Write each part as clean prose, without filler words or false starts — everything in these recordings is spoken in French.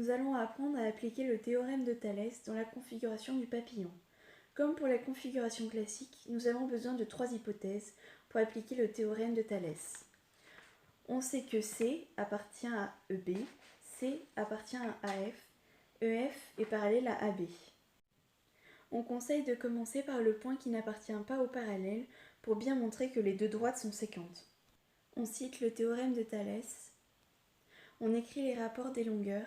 nous allons apprendre à appliquer le théorème de Thalès dans la configuration du papillon. Comme pour la configuration classique, nous avons besoin de 3 hypothèses pour appliquer le théorème de Thalès. On sait que C appartient à EB, C appartient à AF, EF est parallèle à AB. On conseille de commencer par le point qui n'appartient pas au parallèle pour bien montrer que les deux droites sont séquentes. On cite le théorème de Thalès. On écrit les rapports des longueurs.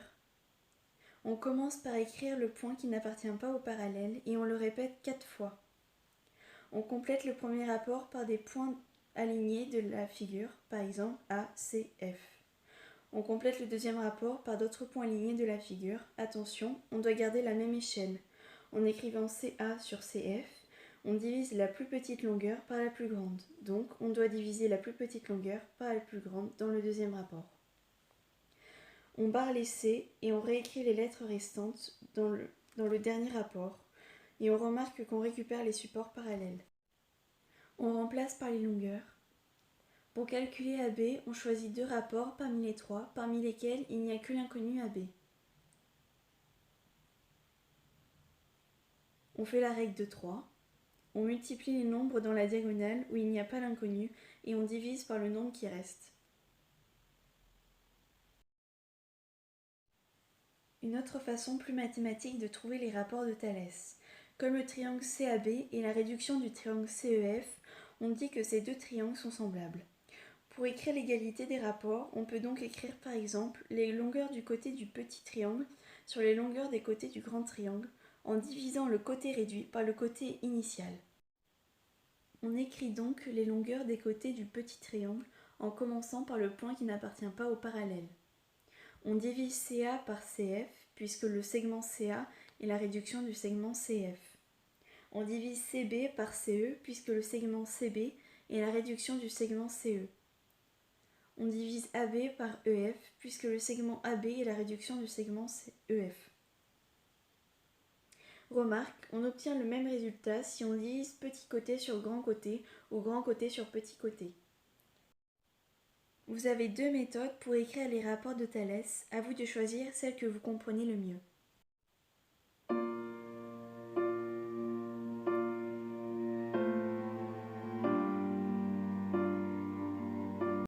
On commence par écrire le point qui n'appartient pas au parallèle et on le répète 4 fois. On complète le premier rapport par des points alignés de la figure, par exemple A, C, F. On complète le deuxième rapport par d'autres points alignés de la figure. Attention, on doit garder la même échelle. En écrivant CA sur CF, on divise la plus petite longueur par la plus grande. Donc, on doit diviser la plus petite longueur par la plus grande dans le deuxième rapport. On barre les C et on réécrit les lettres restantes dans le dernier rapport. Et on remarque qu'on récupère les supports parallèles. On remplace par les longueurs. Pour calculer AB, on choisit 2 rapports parmi les 3, parmi lesquels il n'y a que l'inconnu AB. On fait la règle de 3. On multiplie les nombres dans la diagonale où il n'y a pas l'inconnu et on divise par le nombre qui reste. Une autre façon plus mathématique de trouver les rapports de Thalès. Comme le triangle CAB et la réduction du triangle CEF, on dit que ces deux triangles sont semblables. Pour écrire l'égalité des rapports, on peut donc écrire par exemple les longueurs du côté du petit triangle sur les longueurs des côtés du grand triangle en divisant le côté réduit par le côté initial. On écrit donc les longueurs des côtés du petit triangle en commençant par le point qui n'appartient pas au parallèle. On divise CA par CF puisque le segment CA est la réduction du segment CF. On divise CB par CE puisque le segment CB est la réduction du segment CE. On divise AB par EF puisque le segment AB est la réduction du segment EF. Remarque, on obtient le même résultat si on divise petit côté sur grand côté ou grand côté sur petit côté. Vous avez 2 méthodes pour écrire les rapports de Thalès, à vous de choisir celle que vous comprenez le mieux.